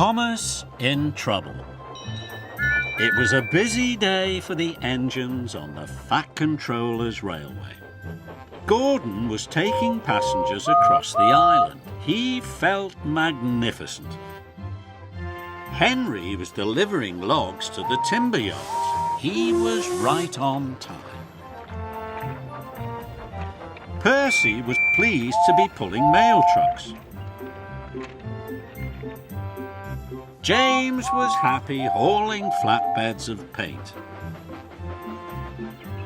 Thomas in trouble. It was a busy day for the engines on the Fat Controller's railway. Gordon was taking passengers across the island. He felt magnificent. Henry was delivering logs to the timber yards. He was right on time. Percy was pleased to be pulling mail trucks. James was happy hauling flatbeds of paint.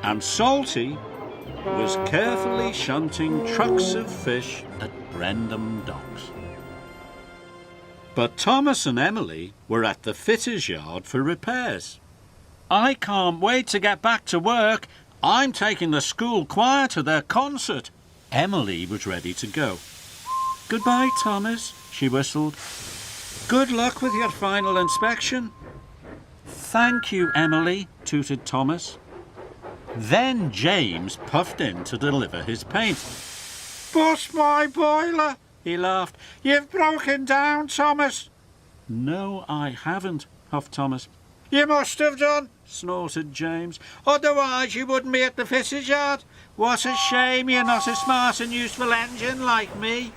And Salty was carefully shunting trucks of fish at Brendam Docks. But Thomas and Emily were at the fitter's yard for repairs. "I can't wait to get back to work. I'm taking the school choir to their concert." Emily was ready to go. "Goodbye, Thomas," she whistled. "Good luck with your final inspection." "Thank you, Emily," tooted Thomas. Then James puffed in to deliver his paint. "Bust my boiler," he laughed. "You've broken down, Thomas." "No, I haven't," huffed Thomas. "You must have done," snorted James. "Otherwise you wouldn't be at the fitter's yard. What a shame you're not a smart and useful engine like me."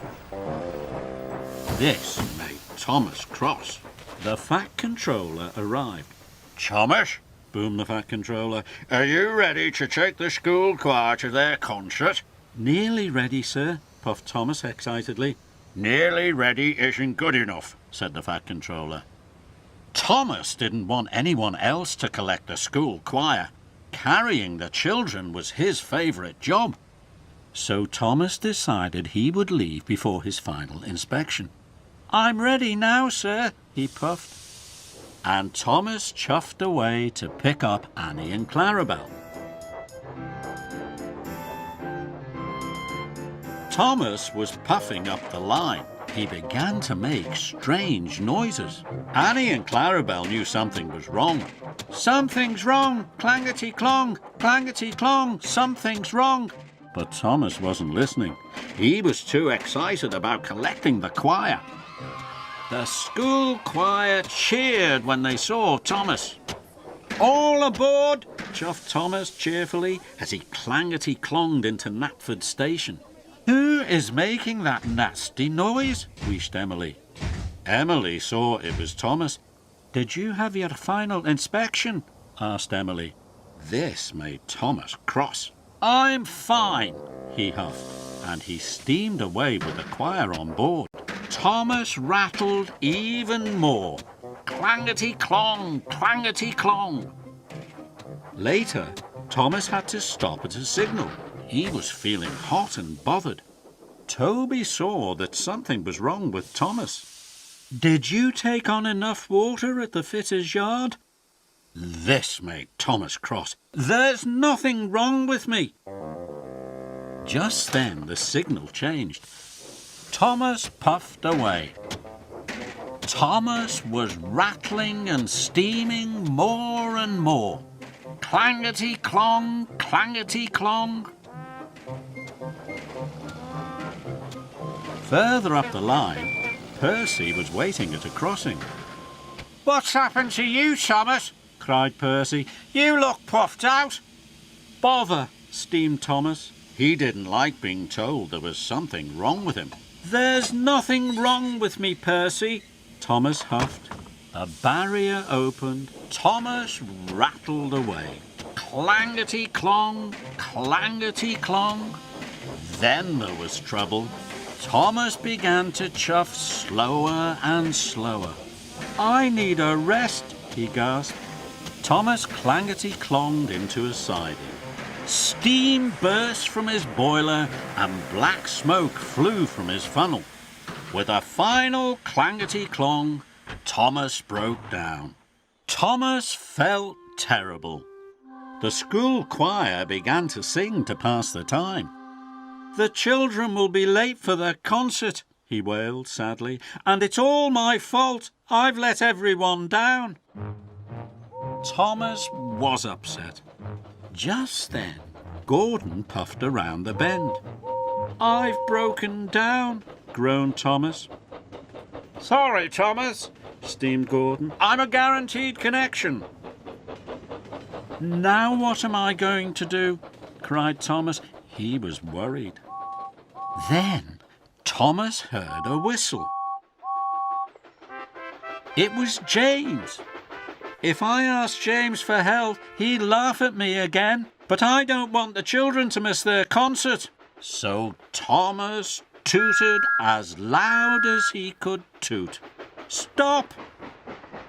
This made Thomas cross. The Fat Controller arrived. "Thomas," boomed the Fat Controller, "are you ready to take the school choir to their concert?" "Nearly ready, sir," puffed Thomas excitedly. "Nearly ready isn't good enough," said the Fat Controller. Thomas didn't want anyone else to collect the school choir. Carrying the children was his favourite job. So Thomas decided he would leave before his final inspection. "I'm ready now, sir," he puffed. And Thomas chuffed away to pick up Annie and Clarabelle. Thomas was puffing up the line. He began to make strange noises. Annie and Clarabelle knew something was wrong. "Something's wrong! Clangety-clong! Clangety-clong! Something's wrong!" But Thomas wasn't listening. He was too excited about collecting the choir. The school choir cheered when they saw Thomas. "All aboard!" chuffed Thomas cheerfully as he clangety-clonged into Knapford Station. "Who is making that nasty noise?" wheezed Emily. Emily saw it was Thomas. "Did you have your final inspection?" asked Emily. This made Thomas cross. "I'm fine," he huffed, and he steamed away with the choir on board. Thomas rattled even more. Clangety-clong, clangety-clong. Later, Thomas had to stop at a signal. He was feeling hot and bothered. Toby saw that something was wrong with Thomas. "Did you take on enough water at the fitter's yard?" This made Thomas cross. "There's nothing wrong with me." Just then the signal changed. Thomas puffed away. Thomas was rattling and steaming more and more. Clangety-clong, clangety-clong. Further up the line, Percy was waiting at a crossing. "What's happened to you, Thomas?" cried Percy. "You look puffed out." "Bother," steamed Thomas. He didn't like being told there was something wrong with him. "There's nothing wrong with me, Percy," Thomas huffed. A barrier opened. Thomas rattled away. Clangety-clong, clangety-clong. Then there was trouble. Thomas began to chuff slower and slower. "I need a rest," he gasped. Thomas clangety-clonged into a siding. Steam burst from his boiler and black smoke flew from his funnel. With a final clangety-clong, Thomas broke down. Thomas felt terrible. The school choir began to sing to pass the time. "The children will be late for their concert," he wailed sadly, "and it's all my fault. I've let everyone down." Thomas was upset. Just then, Gordon puffed around the bend. "I've broken down," groaned Thomas. "Sorry, Thomas. steamed Gordon. I'm a guaranteed connection. Now what am I going to do? Cried Thomas. He was worried. Then Thomas heard a whistle. It was James. If I asked James for help, he'd laugh at me again. But I don't want the children to miss their concert. So Thomas tooted as loud as he could toot. Stop!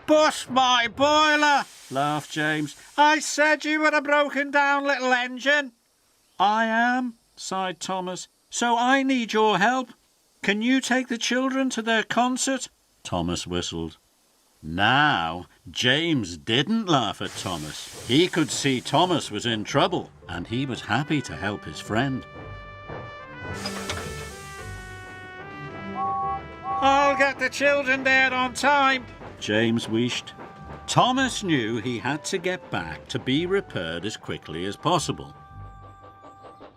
Bust my boiler! Laughed James. I said you were a broken down little engine. I am, sighed Thomas. So I need your help. Can you take the children to their concert? Thomas whistled. Now, James didn't laugh at Thomas. He could see Thomas was in trouble, and he was happy to help his friend. I'll get the children there on time, James wished. Thomas knew he had to get back to be repaired as quickly as possible.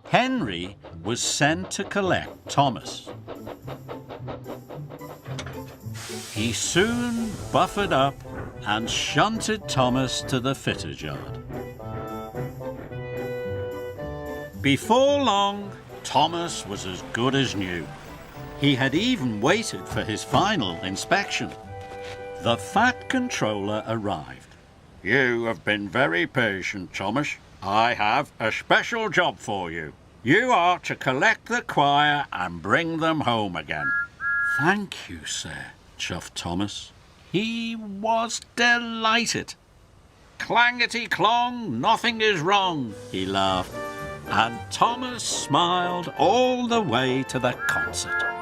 Henry was sent to collect Thomas. He soon buffered up and shunted Thomas to the fitter's yard. Before long, Thomas was as good as new. He had even waited for his final inspection. The Fat Controller arrived. You have been very patient, Thomas. I have a special job for you. You are to collect the choir and bring them home again. Thank you, sir, chuffed Thomas. He was delighted. Clangety-clong, nothing is wrong, he laughed. And Thomas smiled all the way to the concert.